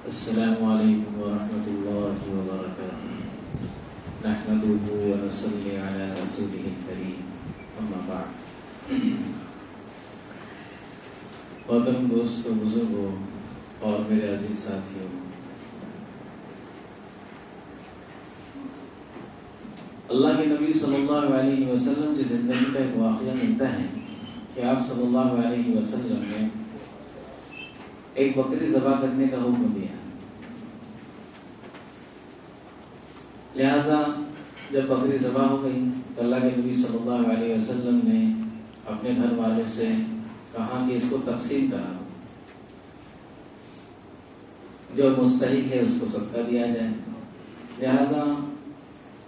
السلام علیکم ورحمۃ اللہ وبرکاتہ نحمده ونصلی علی رسوله الکریم اما بعد محترم دوستو بزرگوں اور میرے عزیز ساتھیوں، اللہ کے نبی صلی اللہ علیہ وسلم کی زندگی کا ایک واقعہ ملتا ہے کہ آپ صلی اللہ علیہ وسلم نے ایک بکری ذبح کرنے کا حکم دیا۔ لہذا جب بکری ذبح ہو گئی تو اللہ کے نبی صلی اللہ علیہ وسلم نے اپنے گھر والوں سے کہا کہ اس کو تقسیم کرا، جو مستحق ہے اس کو صدقہ دیا جائے۔ لہذا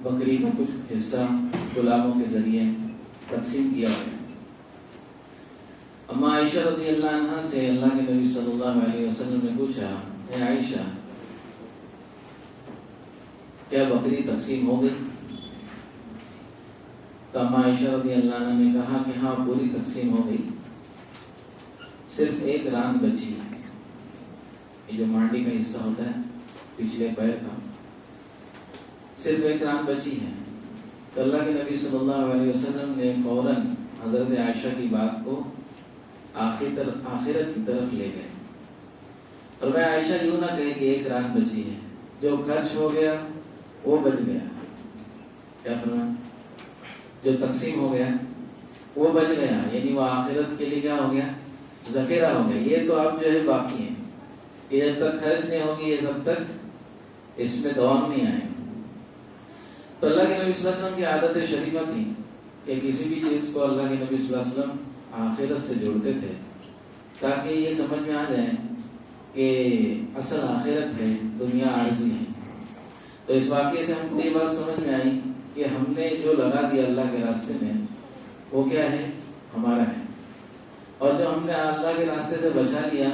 بکری کا کچھ حصہ غلاموں کے ذریعے تقسیم کیا گیا۔ اما عائشہ رضی اللہ عنہا سے اللہ کے نبی صلی اللہ علیہ وسلم نے پوچھا، اے عائشہ، کیا بکری تقسیم ہو گئی؟ تو اما عائشہ رضی اللہ عنہ نے کہا کہ ہاں، پوری تقسیم ہو گئی، صرف ایک ران بچی ہے۔ یہ جو مانڈی کا حصہ ہوتا ہے پچھلے پیر کا، صرف ایک ران بچی ہے۔ تو اللہ کے نبی صلی اللہ علیہ وسلم نے فوراً حضرت عائشہ کی بات کو آخرت کی طرف لے گئے، اور میں عائشہ یوں نہ کہے کہ ایک ران بچی ہے، جو خرچ ہو گیا وہ بچ گیا۔ کیا فرمایا؟ جو تقسیم ہو گیا وہ بچ گیا، یعنی وہ آخرت کے لیے کیا ہو گیا؟ ذخیرہ ہو گیا۔ یہ تو اب جو ہے باقی ہے، یہ جب تک خرچ نہیں ہوگی، یہ تب تک اس میں دوام نہیں آئے۔ تو اللہ کے نبی صلی اللہ علیہ وسلم کی عادت شریفہ تھی کہ کسی بھی چیز کو اللہ کے نبی صلی اللہ علیہ وسلم آخرت سے جوڑتے تھے، تاکہ یہ سمجھ میں آ جائے کہ اصل آخرت ہے، دنیا عارضی ہے۔ تو اس واقعے سے ہم کو یہ بات سمجھ میں آئی کہ ہم نے جو لگا دیا اللہ کے راستے میں وہ کیا ہے؟ ہمارا ہے، اور جو ہم نے اللہ کے راستے سے بچا لیا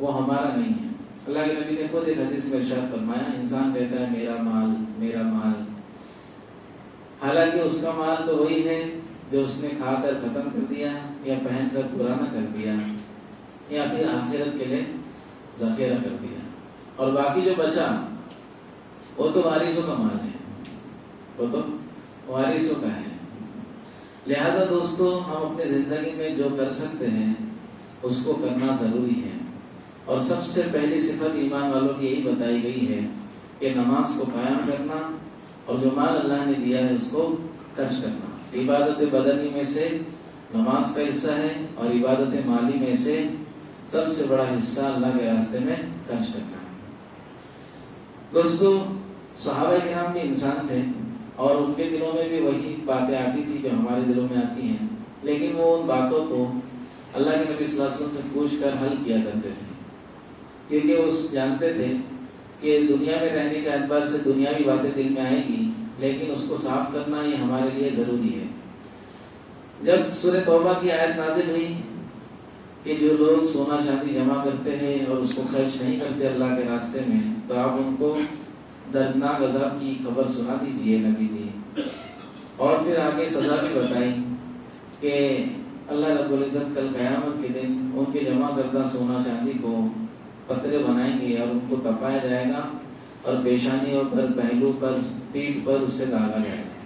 وہ ہمارا نہیں ہے۔ اللہ کے نبی نے خود ایک حدیث میں ارشاد فرمایا، انسان کہتا ہے میرا مال میرا مال، حالانکہ اس کا مال تو وہی ہے جو اس نے کھا کر ختم کر دیا، یا پہن کر پرانا کر دیا، یا پھر آخرت کے لیے ذخیرہ کر دیا، اور باقی جو بچا وہ تو وارثوں کا مال ہے، وہ تو وارثوں کا ہے۔ لہذا دوستو، ہم اپنے زندگی میں جو کر سکتے ہیں اس کو کرنا ضروری ہے، اور سب سے پہلی صفت ایمان والوں کی یہی بتائی گئی ہے کہ نماز کو قائم کرنا، اور جو مال اللہ نے دیا ہے اس کو خرچ کرنا۔ عبادت بدنی میں سے نماز کا حصہ ہے، اور عبادت مالی میں سے سب سے بڑا حصہ اللہ کے راستے میں خرچ کرنا ہے۔ دوستو، صحابہ کرام بھی انسان تھے، اور ان کے دلوں میں بھی وہی باتیں آتی تھی جو ہمارے دلوں میں آتی ہیں، لیکن وہ ان باتوں کو اللہ کے نبی صلی اللہ علیہ وسلم سے پوچھ کر حل کیا کرتے تھے، کیونکہ وہ جانتے تھے کہ دنیا میں رہنے کے اعتبار سے دنیاوی باتیں دل میں آئیں گی، لیکن اس کو صاف کرنا یہ ہمارے لیے ضروری ہے۔ جب سورہ توبہ کی آیت نازل ہوئی کہ جو لوگ سونا چاندی جمع کرتے ہیں اور اس کو خرچ نہیں کرتے اللہ کے راستے میں، تو آپ ان کو دردناک عذاب کی خبر سنا دیجئے نبی جی، اور پھر آگے سزا بھی بتائی کہ اللہ رب العزت کل قیامت کے دن ان کے جمع کردہ سونا چاندی کو پترے بنائیں گے، اور ان کو تپایا جائے گا، اور پیشانیوں پر، پہلو پر، پیٹھ پر اس سے داغا جائے گا۔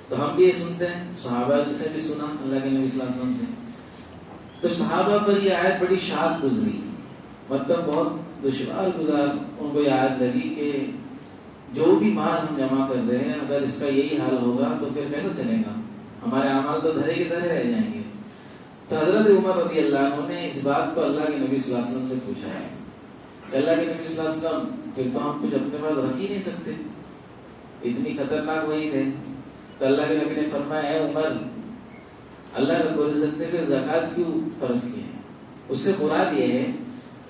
تو ہم بھی یہ سنتے ہیں، صحابہ سے بھی سنا اللہ کے نبی صلی اللہ علیہ وسلم سے۔ تو صحابہ پر یہ آیت بڑی شاق گزری، مطلب بہت دشوار گزار ان کو یہ آیت لگی کہ جو بھی مال ہم جمع کر رہے ہیں، اگر اس کا یہی حال ہوگا تو پھر کیسا چلے گا؟ ہمارے اعمال تو دھرے کے دھرے رہ جائیں گے۔ تو حضرت عمر رضی اللہ عنہ نے اس بات کو اللہ کے نبی صلی اللہ علیہ وسلم سے پوچھا ہے کہ اللہ کے نبی صلی اللہ علیہ وسلم، پھر تو ہم کچھ اپنے پاس رکھ ہی نہیں سکتے، اتنی خطرناک وعید ہے۔ تو اللہ کے نبی نے فرمایا، اے عمر، اللہ رب العزت نے پھر زکوٰۃ کیوں فرض کی ہے؟ اس سے مراد یہ ہے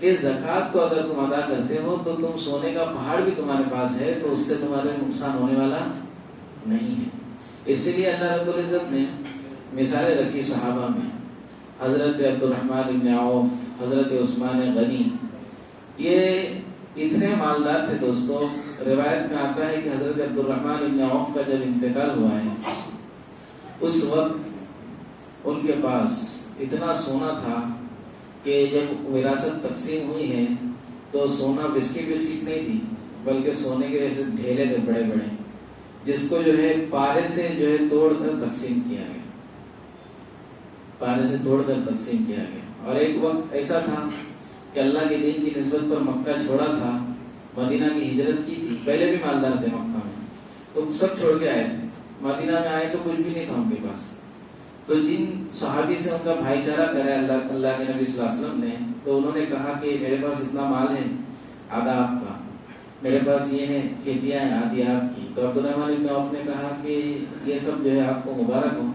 کہ زکوٰۃ کو اگر تم ادا کرتے ہو تو تم سونے کا پہاڑ بھی تمہارے پاس ہے تو اس سے تمہارے نقصان ہونے والا نہیں ہے۔ اسی لیے اللہ رب العزت نے مثالیں رکھی صحابہ میں، حضرت عبد الرحمن بن عوف، حضرت عثمان غنی، یہ اتنے مالدار تھے دوستو۔ روایت میں آتا ہے کہ حضرت عبد الرحمن بن عوف کا جب انتقال ہوا ہے، اس وقت ان کے پاس اتنا سونا تھا کہ جب وراثت تقسیم ہوئی ہے تو سونا بسکٹ نہیں تھی، بلکہ سونے کے ایسے ڈھیلے تھے بڑے بڑے، جس کو جو ہے پارے سے جو ہے توڑ کر تقسیم کیا گیا، پارے سے توڑ کر تقسیم کیا گیا۔ اور ایک وقت ایسا تھا کہ اللہ کے دین کی نسبت پر مکہ چھوڑا تھا، مدینہ کی ہجرت کی تھی، پہلے بھی مالدار تھے مکہ میں، تو سب چھوڑ کے آئے تھے، مدینہ میں آئے تو کچھ بھی نہیں تھا ان کے پاس۔ تو جن صحابی سے ان کا بھائی چارہ کرا اللہ کے نبی صلی اللہ علیہ وسلم نے، تو انہوں نے کہا کہ میرے پاس اتنا مال ہے آدھا آپ کا، میرے پاس یہ ہے کھیتیاں ہیں آدھی آپ کی۔ تو عبدالرحمن بن عوف نے کہا کہ یہ سب جو ہے آپ کو مبارک ہو،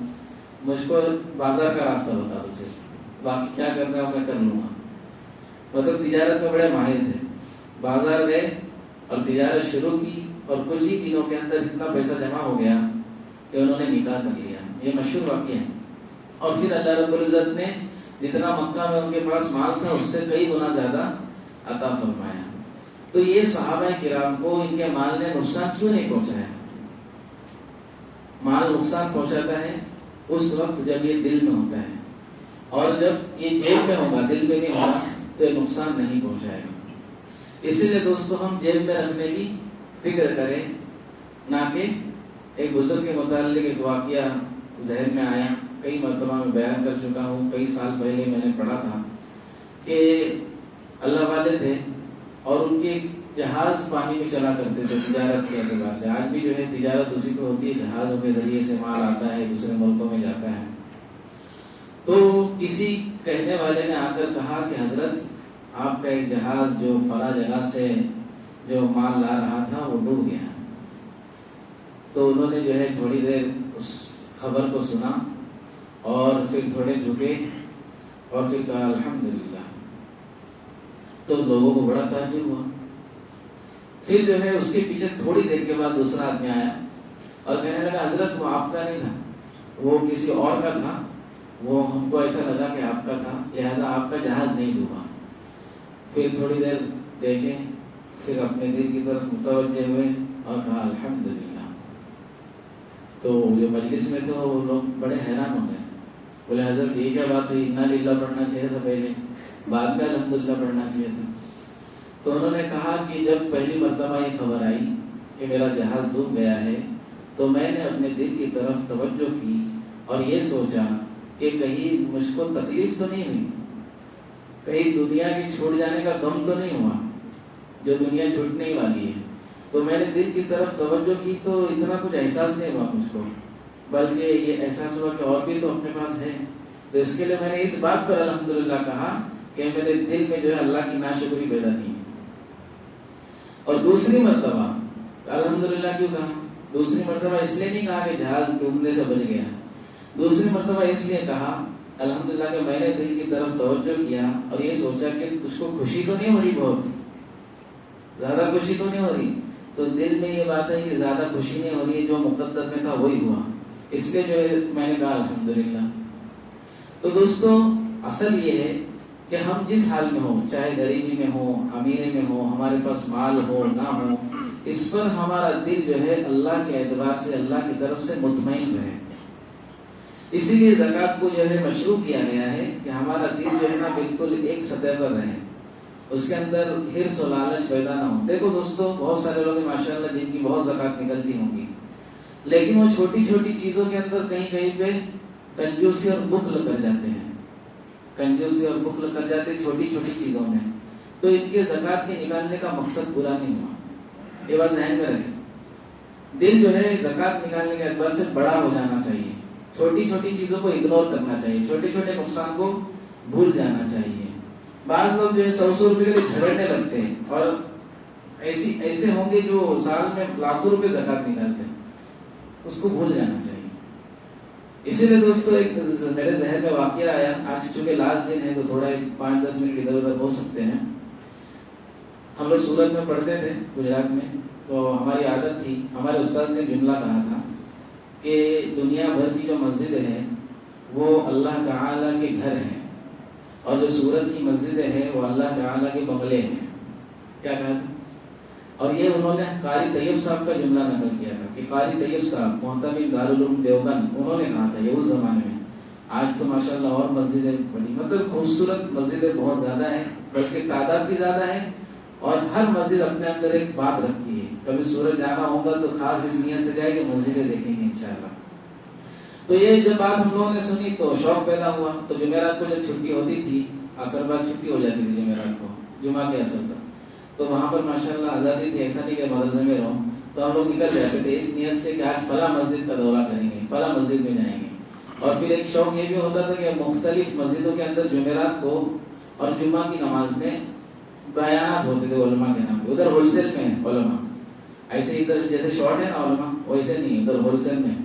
مجھ کو بازار کا راستہ بتا دو صرف، باقی کیا کرنا ہے میں کر لوں گا۔ مطلب تجارت میں بڑے ماہر تھے، بازار گئے اور تجارت شروع کی، اور کچھ ہی دنوں کے اندر اتنا پیسہ جمع ہو گیا کہ انہوں نے نکاح کر لیا۔ یہ مشہور واقعہ ہے۔ اور پھر اللہ رب العزت نے جتنا مکہ میں ان کے پاس مال تھا اس سے کئی گنا زیادہ عطا فرمایا۔ تو یہ صحابہ کرام کو ان کے مال نے نقصان کیوں نہیں پہنچایا؟ مال نقصان پہنچاتا ہے اس وقت جب یہ دل میں ہوتا ہے، اور جب یہ جیب میں ہوگا دل میں نہیں ہوگا تو یہ نقصان نہیں پہنچائے گا۔ اسی لیے دوستو ہم جیب میں رکھنے کی فکر کریں، نہ کہ ایک بزرگ کے متعلق ایک واقعہ ذہن میں آیا، کئی مرتبہ میں بیان کر چکا ہوں، کئی سال پہلے میں نے پڑھا تھا کہ اللہ والے تھے اور ان کے جہاز پانی میں چلا کرتے تھے تجارت کے اعتبار سے۔ آج بھی جو ہے تجارت اسی پہ ہوتی ہے، جہازوں کے ذریعے سے مال آتا ہے دوسرے ملکوں میں جاتا ہے۔ تو کسی کہنے والے نے آ کر کہا کہ حضرت آپ کا ایک جہاز جو فلاں جگہ سے جو مال لا رہا تھا وہ ڈوب گیا۔ تو انہوں نے جو ہے تھوڑی دیر اس خبر کو سنا اور پھر تھوڑے جھکے اور پھر کہا الحمدللہ۔ تو لوگوں کو بڑا تعجب ہوا۔ پھر جو ہے اس کے پیچھے تھوڑی دیر کے بعد دوسرا آدمی آیا اور کہنے لگا حضرت وہ آپ کا نہیں تھا، وہ کسی اور کا تھا، وہ ہم کو ایسا لگا کہ آپ کا تھا، لہذا آپ کا جہاز نہیں ڈوبا۔ پھر تھوڑی دیر دیکھیں، پھر اپنے دل کی طرف متوجہ ہوئے اور کہا الحمدللہ۔ تو جو مجلس میں تھے وہ لوگ بڑے حیران ہو گئے، بولے حضرت یہ کیا بات ہوئی، انا للہ پڑھنا چاہیے تھا پہلے، بعد میں الحمدللہ پڑھنا چاہیے تھا۔ تو انہوں نے کہا کہ جب پہلی مرتبہ یہ خبر آئی کہ میرا جہاز ڈوب گیا ہے تو میں نے اپنے دل کی طرف توجہ کی اور یہ سوچا کہ کہیں مجھ کو تکلیف تو نہیں ہوئی، کہیں دنیا کی چھوٹ جانے کا غم تو نہیں ہوا، جو دنیا چھوٹنے ہی والی ہے۔ تو میں نے دل کی طرف توجہ کی تو اتنا کچھ احساس نہیں ہوا مجھ کو، بلکہ یہ احساس ہوا کہ اور بھی تو اپنے پاس ہے۔ تو اس کے لیے میں نے اس بات پر الحمدللہ کہا کہ میرے دل میں جو ہے اللہ کی ناشکری پیدا نہیں۔ اور دوسری مرتبہ الحمدللہ کیوں کہا؟ دوسری مرتبہ اس لیے نہیں کہا کہ جہاز ڈوبنے سے بچ گیا، دوسری مرتبہ اس لیے کہا الحمدللہ کہ میں نے دل کی طرف توجہ کیا اور یہ سوچا کہ تجھ کو خوشی تو نہیں ہو رہی، بہت زیادہ خوشی تو نہیں ہو رہی؟ تو دل میں یہ بات ہے کہ زیادہ خوشی نہیں ہو رہی ہے، جو مقدر میں تھا وہی ہوا، اس لیے جو ہے میں نے کہا الحمدللہ۔ تو دوستو اصل یہ ہے کہ ہم جس حال میں ہوں، چاہے غریبی میں ہو، امیری میں ہو، ہمارے پاس مال ہو نہ ہو، اس پر ہمارا دل جو ہے اللہ کے اعتبار سے اللہ کی طرف سے مطمئن رہے۔ اسی لیے زکوٰۃ کو جو ہے مشروع کیا گیا ہے کہ ہمارا دل جو ہے نا بالکل ایک سطح پر رہے، اس کے اندر حرص و لالچ پیدا نہ ہو۔ دیکھو دوستو بہت سارے لوگ ماشاءاللہ جن کی بہت زکوٰۃ نکلتی ہوں گی، لیکن وہ چھوٹی چھوٹی چیزوں کے اندر کہیں کہیں پہ کنجوسی اور بخل کر جاتے ہیں، کنجوسی اور بخل کر جاتے ہیں چھوٹی چھوٹی چیزوں میں، تو ان کے زکوٰۃ کے نکالنے کا مقصد پورا نہیں ہوا۔ یہ بات ذہن میں رکھیں، دل جو ہے زکوٰۃ نکالنے کے اعتبار سے بڑا ہو جانا چاہیے، چھوٹی چھوٹی چیزوں کو اگنور کرنا چاہیے، چھوٹے چھوٹے نقصان کو بھول جانا چاہیے۔ بعض لوگ جو ہے 100 روپے کے لیے جھگڑنے لگتے ہیں، اور ایسے ہوں گے جو سال میں لاکھوں روپے زکوٰۃ نکالتے ہیں، اس کو بھول جانا چاہیے۔ اسی لیے دوستو ایک میرے ذہن میں واقعہ آیا، آج چونکہ لاسٹ دن ہے تو تھوڑا 5-10 منٹ ادھر ادھر ہو سکتے ہیں۔ ہم لوگ سورت میں پڑھتے تھے گجرات میں، تو ہماری عادت تھی، ہمارے استاد نے جملہ کہا تھا کہ دنیا بھر کی جو مسجد ہے وہ اللہ تعالیٰ کے گھر ہیں، اور جو سورت کی مسجدیں ہیں وہ اللہ تعالیٰ کے بنگلے ہیں۔ کیا کہا تھا؟ اور یہ انہوں نے قاری طیب صاحب کا جملہ نقل کیا تھا کہ قاری طیب صاحب محتمل دارالعلوم دیوبند، انہوں نے کہا تھا یہ اس زمانے میں۔ آج تو ماشاءاللہ اور مسجدیں بڑی، مطلب خوبصورت مسجدیں بہت زیادہ ہیں، بلکہ تعداد بھی زیادہ ہے اور ہر مسجد اپنے اندر ایک بات رکھتی ہے. کبھی سورج جانا ہوگا تو خاص اس نیت سے جائے کہ مسجدیں دیکھیں گے انشاءاللہ. تو یہ جب بات ہم لوگوں نے سنی تو شوق پیدا ہوا. تو جمعرات کو جب چھٹی ہوتی تھی، عصر بعد چھٹی ہو جاتی تھی جمعرات کو، جمعہ کے عصر تک، تو وہاں پر ماشاءاللہ آزادی تھی، ایسا نہیں کہ مدرسے میں رہو، تو ہم لوگ نکل جاتے تھے اس نیت سے کہ آج فلاں مسجد کا دورہ کریں گے، فلاں مسجد میں جائیں گے. اور پھر ایک شوق یہ بھی ہوتا تھا کہ مختلف مسجدوں کے اندر جمعرات کو اور جمعہ کی نماز میں بیانات ہوتے تھے علماء کے نام پہ. ادھر ہول سیل میں علماء، ایسے ادھر جیسے شارٹ ہے نا علماء، ویسے نہیں، ادھر ہول سیل میں.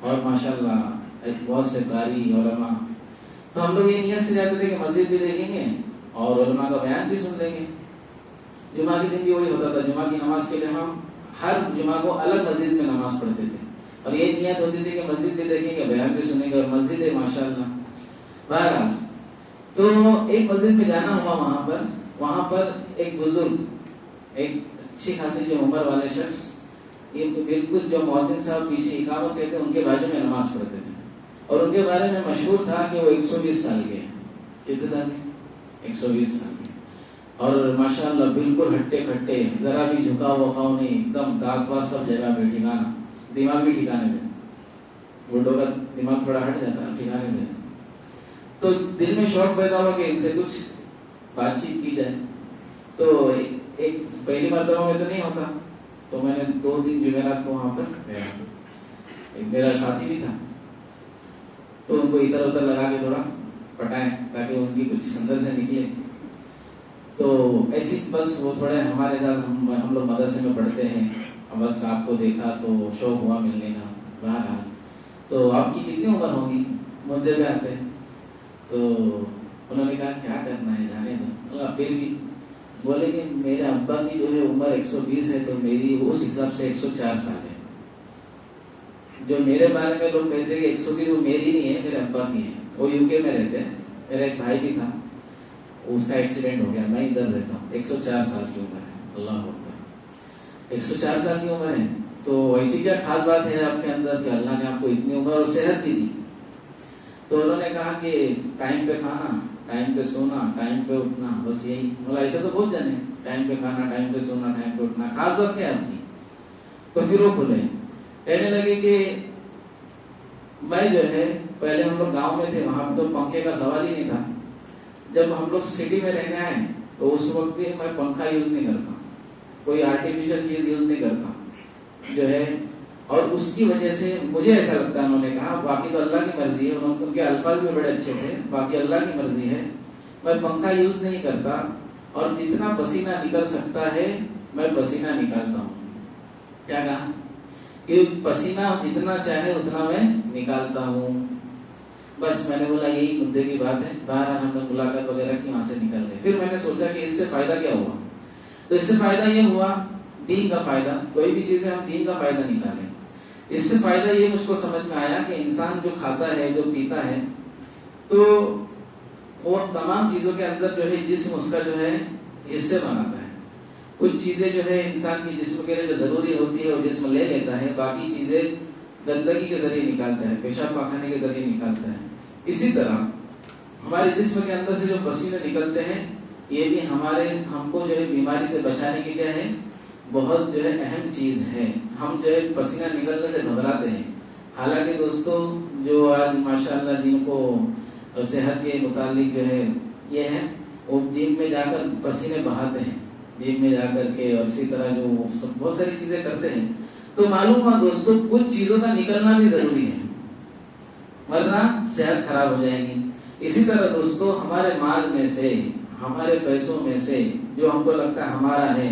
اور ماشاءاللہ بہت سے قاری علماء. تو ہم لوگ یہ نیت سے جاتے تھے کہ مسجد بھی دیکھیں گے اور علماء کا بیان بھی سن لیں گے. جمعہ کے دن بھی وہی ہوتا تھا، جمعہ کی نماز کے لیے ہم ہر جمعہ کو الگ مسجد میں نماز پڑھتے تھے، اور یہ نیت ہوتی تھی کہ مسجد بھی دیکھیں گے، بیان بھی سنیں گے، اور مسجد ہے ماشاءاللہ. بہرحال تو ایک مسجد میں جانا ہوا، وہاں پر ایک بزرگ، ایک اچھی خاصی جو عمر والے شخص، یہ بالکل جو مؤذن صاحب پیچھے اقامت کہتے ہیں ان کے بازو میں نماز پڑھتے تھے. اور ان کے بارے میں مشہور تھا کہ وہ 120 سال کے. کتنے سال کے؟ 120 سال کے. اور ماشاءاللہ بالکل ہٹے کھٹے، ذرا بھی جھکا وکاؤ نہیں، ایک دم دانت وات سب جگہ پہ ٹھکانا، دماغ بھی ٹھکانے میں. بوڑھوں کا دماغ تھوڑا ہٹ جاتا ہے ٹھکانے میں. تو دل میں شوق پیدا ہوا کہ ان سے کچھ بات چیت کی جائے. تو ایک پہلی مرتبہ میں تو نہیں ہوتا، تو میں نے 2-3 جمعرات کو وہاں پر گیا. ایک میرا ساتھی بھی تھا، تو ان کو ادھر ادھر لگا کے تھوڑا پٹائیں تاکہ ان کی کچھ اندر سے نکلے. تو ایسی بس وہ تھوڑے ہمارے ساتھ، ہم لوگ مدرسے میں پڑھتے ہیں، بس آپ کو دیکھا تو شوق ہوا ملنے کا. بہرحال تو آپ کی کتنی عمر ہوگی؟ مدعے پہ آتے ہیں. تو انہوں نے کہا کیا کرنا ہے جانے دو. پھر بھی بولے کہ میرے ابا کی جو ہے عمر 120 ہے، تو میری اس حساب سے 104 سال ہے. جو میرے بارے میں لوگ کہتے ہیں کہ 120 وہ میری نہیں ہے، میرے ابا کی ہے. وہ یو کے میں رہتے ہیں. میرا ایک بھائی بھی تھا، اس کا ایکسیڈنٹ ہو گیا، میں ادھر رہتا ہوں. 104 سال کی عمر ہے. اللہ اکبر، 104 سال کی عمر ہے. تو ایسی کیا خاص بات ہے آپ کے اندر کہ اللہ نے آپ کو اتنی عمر اور صحت بھی دی؟ تو انہوں نے کہا کہ ٹائم پہ کھانا، ٹائم پہ سونا، ٹائم پہ اٹھنا، بس یہی. مطلب ایسا تو بہت جانے، ٹائم پہ کھانا، ٹائم پہ سونا، ٹائم پہ اٹھنا، خاص بات کیا ہے آپ کی؟ تو پھر وہ کھلے کہنے لگے کہ میں جو ہے، پہلے ہم لوگ گاؤں میں تھے، وہاں تو پنکھے کا سوال ہی نہیں تھا. جب ہم لوگ سٹی میں رہنے آئے تو اس وقت بھی میں پنکھا یوز نہیں کرتا، کوئی آرٹیفیشل چیز یوز نہیں کرتا جو ہے. اور اس کی وجہ سے مجھے ایسا لگتا ہے، انہوں نے کہا باقی تو اللہ کی مرضی ہے، ان کے الفاظ بھی بڑے اچھے تھے، باقی اللہ کی مرضی ہے، میں پنکھا یوز نہیں کرتا، اور جتنا پسینہ نکل سکتا ہے میں پسینہ نکالتا ہوں. کیا کہا؟ کہ پسینہ جتنا چاہے اتنا میں نکالتا ہوں. بس میں نے بولا یہی مدعے کی بات ہے. باہر ہم نے ملاقات وغیرہ کی، وہاں سے نکل گئے. پھر میں نے سوچا کہ اس سے فائدہ کیا ہوا؟ تو اس سے فائدہ یہ ہوا، دین کا فائدہ. کوئی بھی چیز میں ہم دین کا فائدہ نکالیں. اس سے فائدہ یہ مجھ کو سمجھ میں آیا کہ انسان جو کھاتا ہے، جو پیتا ہے، تو وہ تمام چیزوں کے اندر جو ہے جسم اس کا جو ہے حصے بناتا ہے. کچھ چیزیں جو ہے انسان کی جسم کے لیے جو ضروری ہوتی ہے وہ جسم لے لیتا ہے، باقی چیزیں گندگی کے ذریعے نکالتا ہے، پیشاب پاخانے کے ذریعے نکالتا ہے. اسی طرح ہمارے جسم کے اندر سے جو پسینے نکلتے ہیں، یہ بھی ہم کو جو ہے بیماری سے بچانے کی کیا ہے، بہت جو ہے اہم چیز ہے. ہم جو ہے پسینہ نکلنے سے گھبراتے ہیں. حالانکہ دوستو، جو آج ماشاءاللہ جن کو صحت کے متعلق جو ہے یہ ہے، وہ جم میں جا کر پسینے بہاتے ہیں، جم میں جا کر کے، اور اسی طرح جو بہت ساری چیزیں کرتے ہیں. تو معلوم ہوا دوستو، کچھ چیزوں کا نکلنا بھی ضروری ہے، ورنہ صحت خراب ہو جائے گی. اسی طرح دوستو، ہمارے مال میں سے، ہمارے پیسوں میں سے جو ہم کو لگتا ہے ہمارا ہے،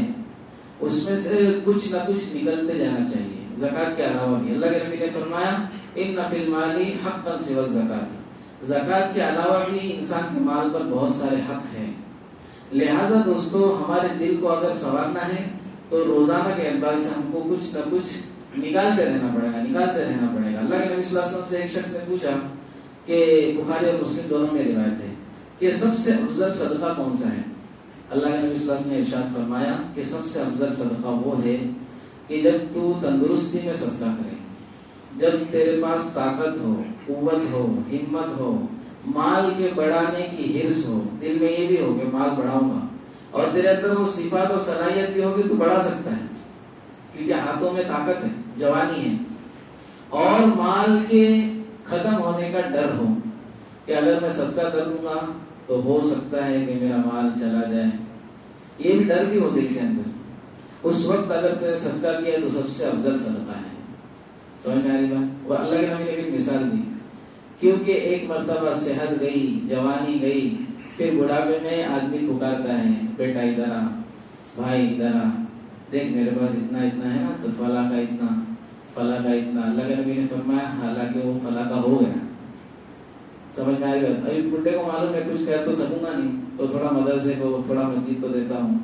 اس میں سے کچھ نہ کچھ نکلتے جانا چاہیے. زکوٰۃ کے علاوہ بھی اللہ کے نبی نے فرمایا ان فی المال حقا سوی الزکوٰۃ. زکوٰۃ کے علاوہ بھی انسان کے مال پر بہت سارے حق ہیں. لہذا دوستو، ہمارے دل کو اگر سنوارنا ہے تو روزانہ کے اعتبار سے ہم کو کچھ نہ کچھ نکالتے رہنا پڑے گا. اللہ کے نبی صلی اللہ علیہ وسلم سے ایک شخص نے پوچھا کہ بخاری اور مسلم دونوں میں روایت ہے کہ سب سے افضل صدقہ کون سا ہے؟ اللہ کے نبی صلی اللہ علیہ وسلم نے ارشاد فرمایا کہ سب سے افضل صدقہ وہ ہے کہ جب تو تندرستی میں صدقہ کرے، جب تیرے پاس طاقت ہو، قوت ہو، ہمت ہو، مال کے بڑھانے کی حرص ہو، دل میں یہ بھی ہو کہ مال بڑھاؤں گا، اور تیرے اندر وہ صفات اور صلاحیت بھی ہوگی تو بڑھا سکتا ہے، کیونکہ ہاتھوں میں طاقت ہے، جوانی ہے، اور مال کے ختم ہونے کا ڈر ہو کہ اگر میں صدقہ کر دوں گا تو ہو سکتا ہے کہ میرا مال چلا جائے، یہ بھی ڈر بھی ہو دل کے اندر. اس وقت اگر تو نے صدقہ کیا تو سب سے افضل صدقہ ہے. سمجھ میں آ رہی بات؟ وہ اللہ کے نبی نے بھی مثال دی، کیونکہ ایک مرتبہ صحت گئی، جوانی گئی، پھر بڑھاپے میں آدمی پکارتا ہے بیٹا ادھر آ، بھائی ادھر آ، دیکھ میرے پاس اتنا اتنا ہے نا تو فلاں کا اتنا، فلاں کا اتنا. اللہ کے نبی نے فرمایا حالانکہ وہ فلاں کا ہو گیا. سمجھ میں آ رہی بات؟ ابھی بڈھے کو معلوم ہے کچھ کہہ تو سکوں گا نہیں، تو تھوڑا مدرسے کو، تھوڑا مسجد کو دیتا ہوں.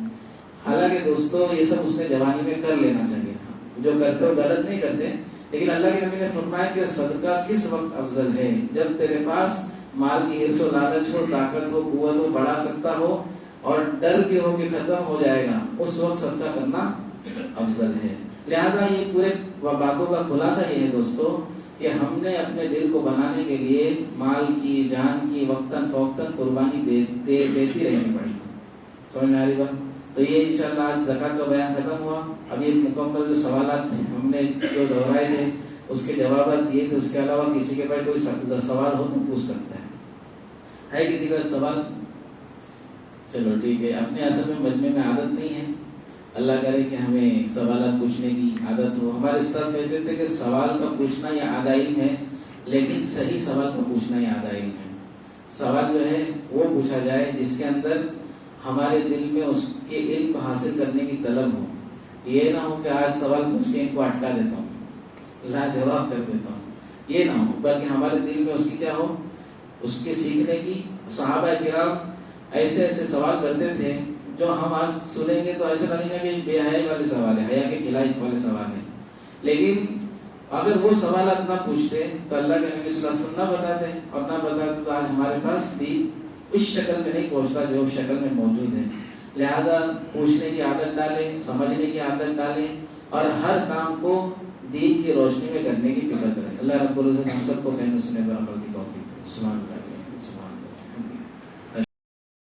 حالانکہ دوستوں یہ سب اس نے جوانی میں کر لینا چاہیے تھا. جو کرتے ہو غلط نہیں کرتے، لیکن اللہ کے نبی نے فرمایا کہ صدقہ کس وقت افضل ہے؟ جب تیرے پاس مال کی حرص و لالچ ہو، طاقت ہو، قوت ہو، بڑھا سکتا ہو، اور ڈر بھی ہو کہ ختم ہو جائے گا، اس وقت صدقہ کرنا افضل ہے. لہذا یہ پورے باتوں کا خلاصہ یہ ہے دوستو کہ ہم نے اپنے دل کو بنانے کے لیے مال کی، جان کی وقتاً فوقتاً قربانی دیتی رہنی پڑی. سمجھ میں آ رہی بات؟ تو یہ انشاءاللہ آج زکوٰۃ کا بیان ختم ہوا. اب یہ مکمل جو سوالات ہم نے جو دہرائے تھے اس کے جوابات دیے تھے. اس کے علاوہ کسی کے پاس کوئی سوال ہو تو پوچھ سکتا ہے کسی کا سوال؟ چلو ٹھیک ہے. اپنے اصل میں مجمع میں عادت نہیں ہے، اللہ کرے کہ ہمیں سوالات پوچھنے کی عادت ہو. ہمارے استاد کہتے تھے کہ سوال کا پوچھنا یہ آدھا علم ہے، لیکن صحیح سوال کا پوچھنا یہ آدھا علم ہے. سوال جو ہے وہ پوچھا جائے جس کے اندر ہمارے دل میں اس کے علم کو حاصل کرنے کی طلب ہو. یہ نہ ہو کہ آج سوال پوچھ کے ان کو اٹکا دیتا ہوں، لاجواب کر دیتا ہوں، یہ نہ ہو، بلکہ ہمارے دل میں اس کی کیا ہو، اس کے سیکھنے کی. صحابہ کرام ایسے ایسے سوال کرتے تھے جو ہم آج سنیں گے تو ایسے لگیں گے کہ بے حیائی والے سوال ہے، حیا کے خلاف والے سوال ہے. لیکن اگر وہ سوالات نہ پوچھتے تو اللہ کے نبی صلی اللہ علیہ وسلم نہ بتاتے، اور نہ بتاتے تو آج ہمارے پاس بھی اس شکل میں نہیں پہنچتا جو شکل میں موجود ہے. لہذا پوچھنے کی عادت ڈالیں، سمجھنے کی عادت ڈالیں، اور ہر کام کو دین کی روشنی میں کرنے کی فکر کریں. اللہ رب العزت ہم سب کو فہم سننے پر عمل کی توفیق دے. سبحان اللہ.